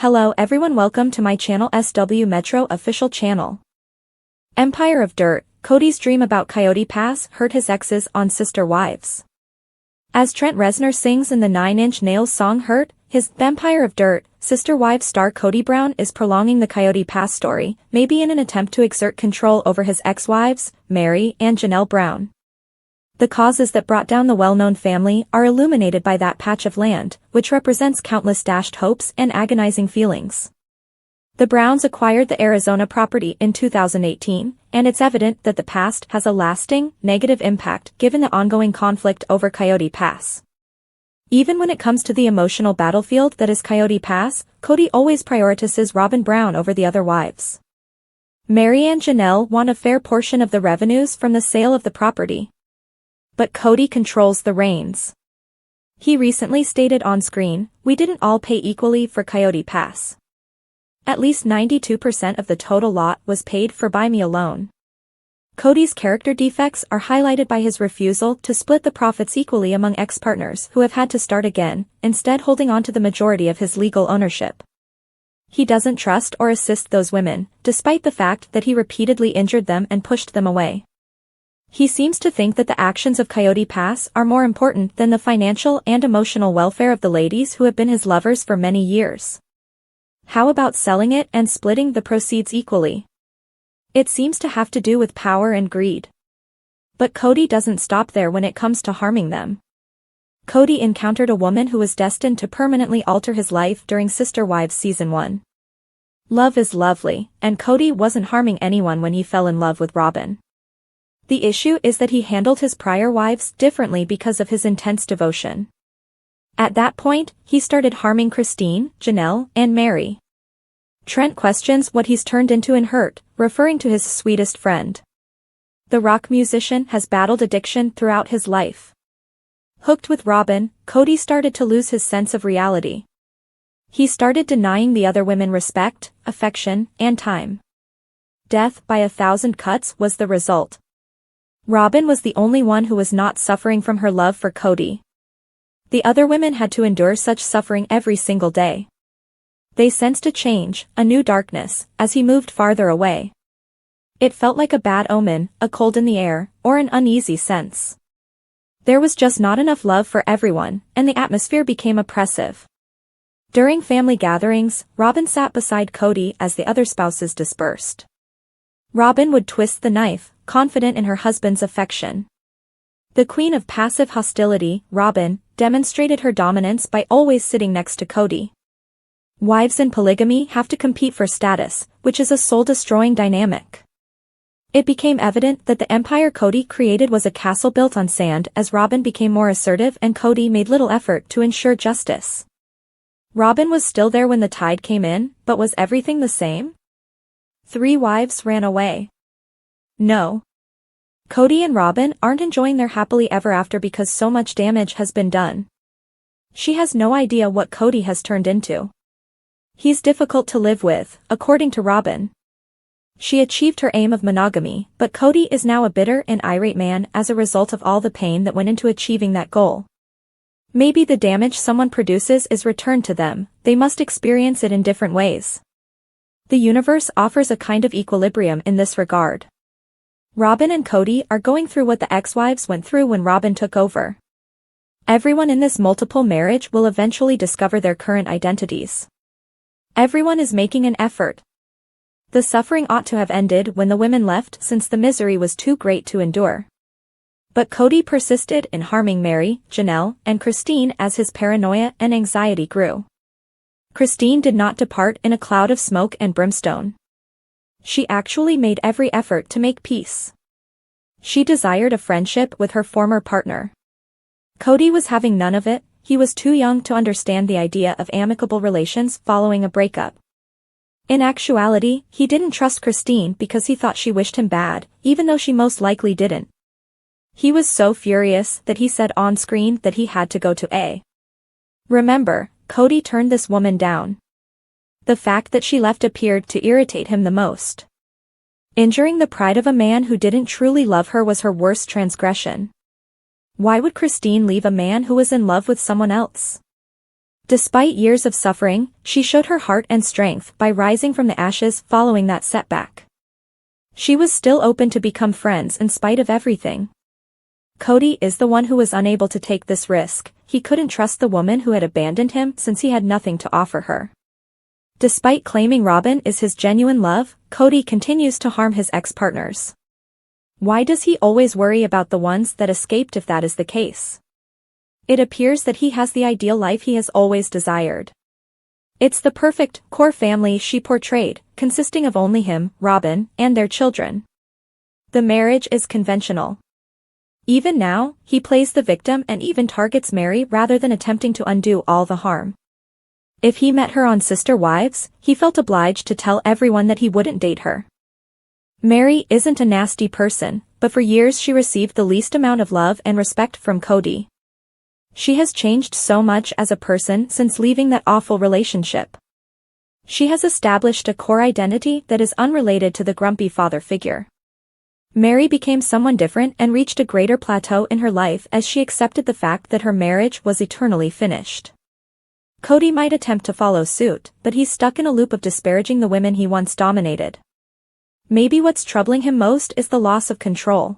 Hello everyone, welcome to my channel SW Metro official channel. Empire of Dirt, Kody's dream about Coyote Pass hurt his exes on Sister Wives. As Trent Reznor sings in the 9 Inch Nails song Hurt, his Empire of Dirt, Sister Wives star Kody Brown is prolonging the Coyote Pass story, maybe in an attempt to exert control over his ex-wives, Meri and Janelle Brown. The causes that brought down the well-known family are illuminated by that patch of land, which represents countless dashed hopes and agonizing feelings. The Browns acquired the Arizona property in 2018, and it's evident that the past has a lasting, negative impact given the ongoing conflict over Coyote Pass. Even when it comes to the emotional battlefield that is Coyote Pass, Kody always prioritizes Robin Brown over the other wives. Meri and Janelle want a fair portion of the revenues from the sale of the property. But Kody controls the reins. He recently stated on screen, "We didn't all pay equally for Coyote Pass. At least 92% of the total lot was paid for by me alone." Kody's character defects are highlighted by his refusal to split the profits equally among ex-partners who have had to start again, instead holding on to the majority of his legal ownership. He doesn't trust or assist those women, despite the fact that he repeatedly injured them and pushed them away. He seems to think that the actions of Coyote Pass are more important than the financial and emotional welfare of the ladies who have been his lovers for many years. How about selling it and splitting the proceeds equally? It seems to have to do with power and greed. But Kody doesn't stop there when it comes to harming them. Kody encountered a woman who was destined to permanently alter his life during Sister Wives Season 1. Love is lovely, and Kody wasn't harming anyone when he fell in love with Robin. The issue is that he handled his prior wives differently because of his intense devotion. At that point, he started harming Christine, Janelle, and Meri. Trent questions what he's turned into in Hurt, referring to his sweetest friend. The rock musician has battled addiction throughout his life. Hooked with Robin, Kody started to lose his sense of reality. He started denying the other women respect, affection, and time. Death by 1,000 cuts was the result. Robin was the only one who was not suffering from her love for Kody. The other women had to endure such suffering every single day. They sensed a change, a new darkness, as he moved farther away. It felt like a bad omen, a cold in the air, or an uneasy sense. There was just not enough love for everyone, and the atmosphere became oppressive. During family gatherings, Robin sat beside Kody as the other spouses dispersed. Robin would twist the knife, confident in her husband's affection. The queen of passive hostility, Robin, demonstrated her dominance by always sitting next to Kody. Wives in polygamy have to compete for status, which is a soul-destroying dynamic. It became evident that the empire Kody created was a castle built on sand as Robin became more assertive and Kody made little effort to ensure justice. Robin was still there when the tide came in, but was everything the same? 3 wives ran away. No. Kody and Robin aren't enjoying their happily ever after because so much damage has been done. She has no idea what Kody has turned into. He's difficult to live with, according to Robin. She achieved her aim of monogamy, but Kody is now a bitter and irate man as a result of all the pain that went into achieving that goal. Maybe the damage someone produces is returned to them, they must experience it in different ways. The universe offers a kind of equilibrium in this regard. Robin and Kody are going through what the ex-wives went through when Robin took over. Everyone in this multiple marriage will eventually discover their current identities. Everyone is making an effort. The suffering ought to have ended when the women left since the misery was too great to endure. But Kody persisted in harming Meri, Janelle, and Christine as his paranoia and anxiety grew. Christine did not depart in a cloud of smoke and brimstone. She actually made every effort to make peace. She desired a friendship with her former partner. Kody was having none of it, he was too young to understand the idea of amicable relations following a breakup. In actuality, he didn't trust Christine because he thought she wished him bad, even though she most likely didn't. He was so furious that he said on screen that he had to go to A. Remember, Kody turned this woman down. The fact that she left appeared to irritate him the most. Injuring the pride of a man who didn't truly love her was her worst transgression. Why would Christine leave a man who was in love with someone else? Despite years of suffering, she showed her heart and strength by rising from the ashes following that setback. She was still open to become friends in spite of everything. Kody is the one who was unable to take this risk. He couldn't trust the woman who had abandoned him since he had nothing to offer her. Despite claiming Robin is his genuine love, Kody continues to harm his ex-partners. Why does he always worry about the ones that escaped if that is the case? It appears that he has the ideal life he has always desired. It's the perfect, core family she portrayed, consisting of only him, Robin, and their children. The marriage is conventional. Even now, he plays the victim and even targets Meri rather than attempting to undo all the harm. If he met her on Sister Wives, he felt obliged to tell everyone that he wouldn't date her. Meri isn't a nasty person, but for years she received the least amount of love and respect from Kody. She has changed so much as a person since leaving that awful relationship. She has established a core identity that is unrelated to the grumpy father figure. Meri became someone different and reached a greater plateau in her life as she accepted the fact that her marriage was eternally finished. Kody might attempt to follow suit, but he's stuck in a loop of disparaging the women he once dominated. Maybe what's troubling him most is the loss of control.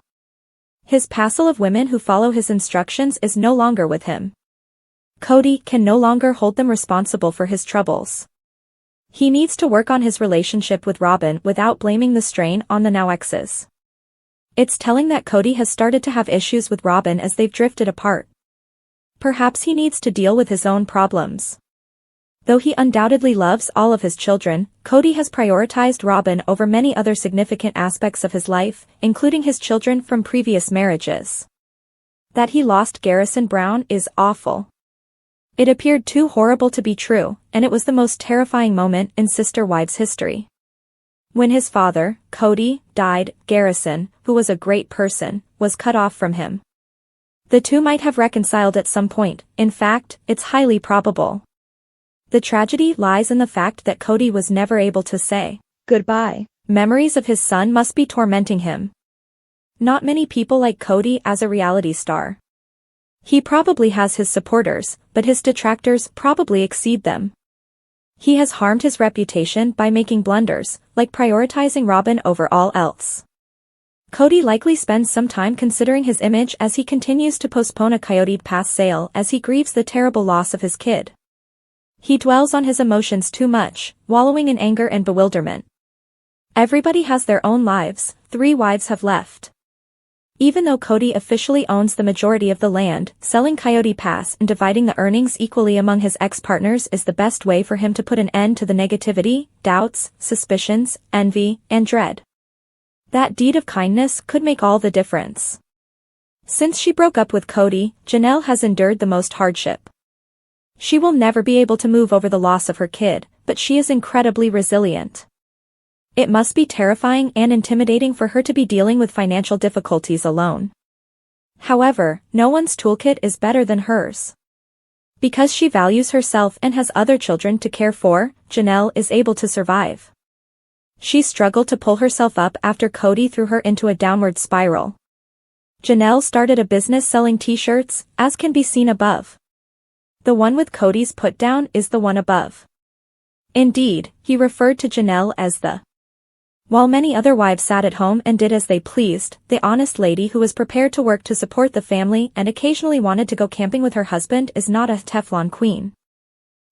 His passel of women who follow his instructions is no longer with him. Kody can no longer hold them responsible for his troubles. He needs to work on his relationship with Robin without blaming the strain on the now exes. It's telling that Kody has started to have issues with Robin as they've drifted apart. Perhaps he needs to deal with his own problems. Though he undoubtedly loves all of his children, Kody has prioritized Robin over many other significant aspects of his life, including his children from previous marriages. That he lost Garrison Brown is awful. It appeared too horrible to be true, and it was the most terrifying moment in Sister Wives history. When his father, Kody, died, Garrison, who was a great person, was cut off from him. The two might have reconciled at some point. In fact, it's highly probable. The tragedy lies in the fact that Kody was never able to say goodbye. Memories of his son must be tormenting him. Not many people like Kody as a reality star. He probably has his supporters, but his detractors probably exceed them. He has harmed his reputation by making blunders, like prioritizing Robin over all else. Kody likely spends some time considering his image as he continues to postpone a Coyote Pass sale as he grieves the terrible loss of his kid. He dwells on his emotions too much, wallowing in anger and bewilderment. Everybody has their own lives. 3 wives have left. Even though Kody officially owns the majority of the land, selling Coyote Pass and dividing the earnings equally among his ex-partners is the best way for him to put an end to the negativity, doubts, suspicions, envy, and dread. That deed of kindness could make all the difference. Since she broke up with Kody, Janelle has endured the most hardship. She will never be able to move over the loss of her kid, but she is incredibly resilient. It must be terrifying and intimidating for her to be dealing with financial difficulties alone. However, no one's toolkit is better than hers. Because she values herself and has other children to care for, Janelle is able to survive. She struggled to pull herself up after Kody threw her into a downward spiral. Janelle started a business selling t-shirts, as can be seen above. The one with Kody's put-down is the one above. Indeed, he referred to Janelle as the. While many other wives sat at home and did as they pleased, the honest lady who was prepared to work to support the family and occasionally wanted to go camping with her husband is not a Teflon queen.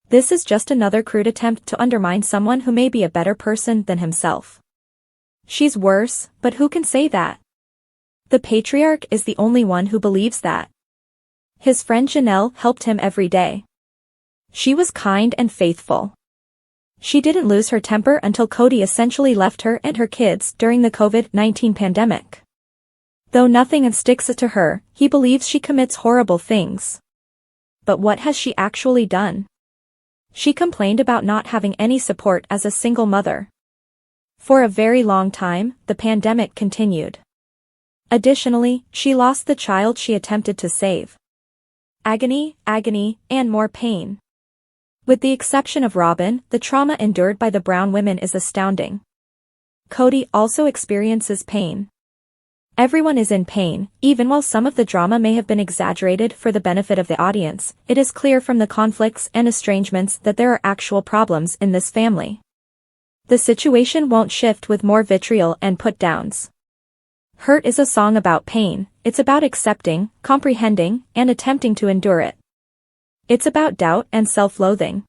This is just another crude attempt to undermine someone who may be a better person than himself. She's worse, but who can say that? The patriarch is the only one who believes that. His friend Janelle helped him every day. She was kind and faithful. She didn't lose her temper until Kody essentially left her and her kids during the COVID-19 pandemic. Though nothing sticks to her, he believes she commits horrible things. But what has she actually done? She complained about not having any support as a single mother. For a very long time, the pandemic continued. Additionally, she lost the child she attempted to save. Agony, and more pain. With the exception of Robin, the trauma endured by the Brown women is astounding. Kody also experiences pain. Everyone is in pain, even while some of the drama may have been exaggerated for the benefit of the audience. It is clear from the conflicts and estrangements that there are actual problems in this family. The situation won't shift with more vitriol and put-downs. Hurt is a song about pain. It's about accepting, comprehending, and attempting to endure it. It's about doubt and self-loathing.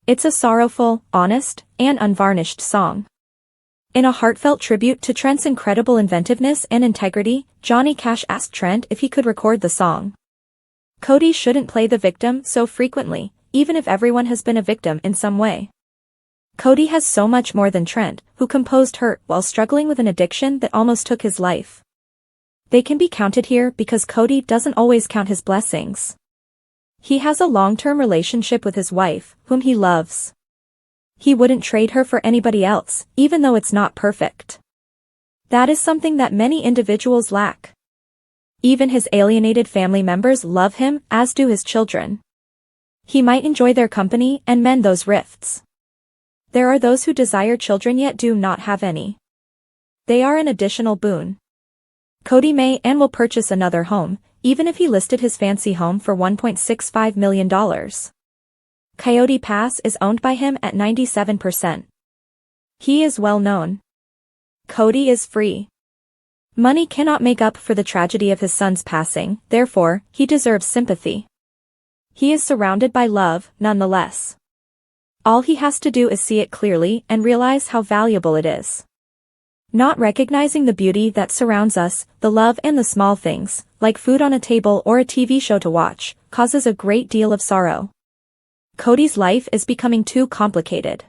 It's a sorrowful, honest, and unvarnished song. In a heartfelt tribute to Trent's incredible inventiveness and integrity, Johnny Cash asked Trent if he could record the song. Kody shouldn't play the victim so frequently, even if everyone has been a victim in some way. Kody has so much more than Trent, who composed Hurt while struggling with an addiction that almost took his life. They can be counted here because Kody doesn't always count his blessings. He has a long-term relationship with his wife, whom he loves. He wouldn't trade her for anybody else, even though it's not perfect. That is something that many individuals lack. Even his alienated family members love him, as do his children. He might enjoy their company and mend those rifts. There are those who desire children yet do not have any. They are an additional boon. Kody may and will purchase another home, even if he listed his fancy home for $1.65 million. Coyote Pass is owned by him at 97%. He is well known. Kody is free. Money cannot make up for the tragedy of his son's passing, therefore, he deserves sympathy. He is surrounded by love, nonetheless. All he has to do is see it clearly and realize how valuable it is. Not recognizing the beauty that surrounds us, the love and the small things, like food on a table or a TV show to watch, causes a great deal of sorrow. Kody's life is becoming too complicated.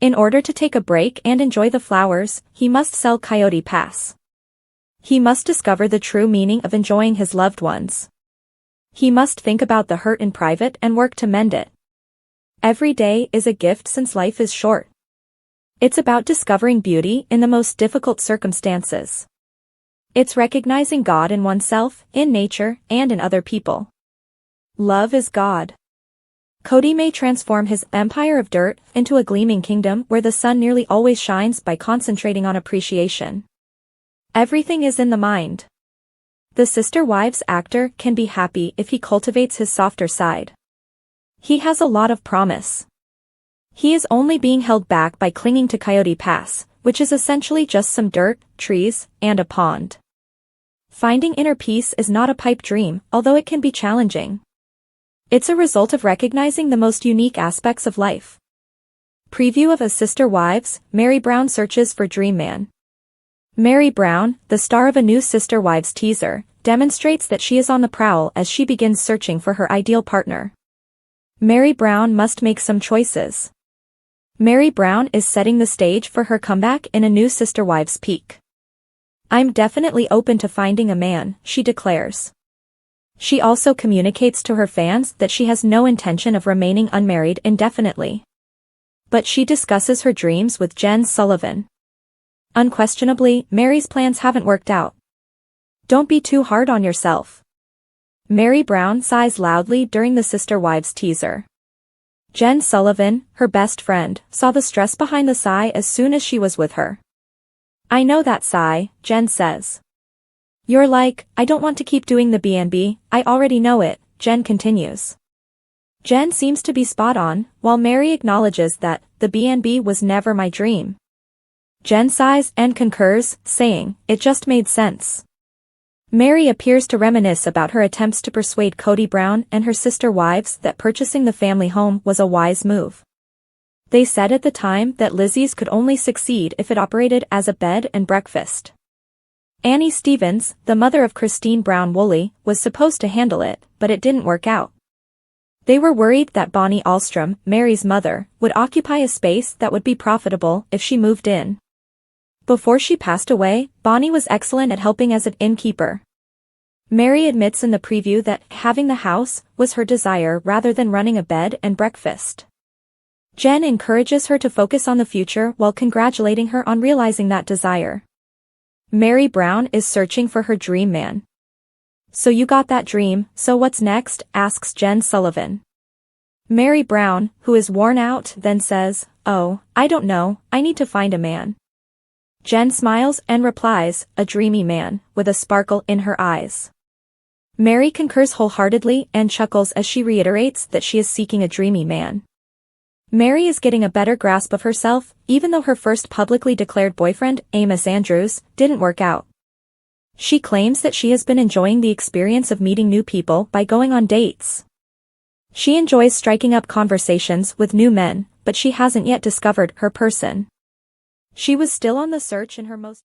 In order to take a break and enjoy the flowers, he must sell Coyote Pass. He must discover the true meaning of enjoying his loved ones. He must think about the hurt in private and work to mend it. Every day is a gift since life is short. It's about discovering beauty in the most difficult circumstances. It's recognizing God in oneself, in nature, and in other people. Love is God. Kody may transform his empire of dirt into a gleaming kingdom where the sun nearly always shines by concentrating on appreciation. Everything is in the mind. The Sister Wives actor can be happy if he cultivates his softer side. He has a lot of promise. He is only being held back by clinging to Coyote Pass, which is essentially just some dirt, trees, and a pond. Finding inner peace is not a pipe dream, although it can be challenging. It's a result of recognizing the most unique aspects of life. Preview of A Sister Wives, Meri Brown searches for Dream Man. Meri Brown, the star of a new Sister Wives teaser, demonstrates that she is on the prowl as she begins searching for her ideal partner. Meri Brown must make some choices. Meri Brown is setting the stage for her comeback in a new Sister Wives peak. "I'm definitely open to finding a man," she declares. She also communicates to her fans that she has no intention of remaining unmarried indefinitely. But she discusses her dreams with Jen Sullivan. Unquestionably, Meri's plans haven't worked out. "Don't be too hard on yourself." Meri Brown sighs loudly during the Sister Wives teaser. Jen Sullivan, her best friend, saw the stress behind the sigh as soon as she was with her. "I know that sigh," Jen says. "You're like, I don't want to keep doing the B&B, I already know it," Jen continues. Jen seems to be spot on, while Meri acknowledges that, "the B&B was never my dream." Jen sighs and concurs, saying, "It just made sense." Meri appears to reminisce about her attempts to persuade Kody Brown and her sister wives that purchasing the family home was a wise move. They said at the time that Lizzie's could only succeed if it operated as a bed and breakfast. Annie Stevens, the mother of Christine Brown Woolley, was supposed to handle it, but it didn't work out. They were worried that Bonnie Ahlstrom, Meri's mother, would occupy a space that would be profitable if she moved in. Before she passed away, Bonnie was excellent at helping as an innkeeper. Meri admits in the preview that having the house was her desire rather than running a bed and breakfast. Jen encourages her to focus on the future while congratulating her on realizing that desire. Meri Brown is searching for her dream man. "So you got that dream, so what's next?" asks Jen Sullivan. Meri Brown, who is worn out, then says, "Oh, I don't know, I need to find a man." Jen smiles and replies, a dreamy man, with a sparkle in her eyes. Meri concurs wholeheartedly and chuckles as she reiterates that she is seeking a dreamy man. Meri is getting a better grasp of herself, even though her first publicly declared boyfriend, Amos Andrews, didn't work out. She claims that she has been enjoying the experience of meeting new people by going on dates. She enjoys striking up conversations with new men, but she hasn't yet discovered her person. She was still on the search in her most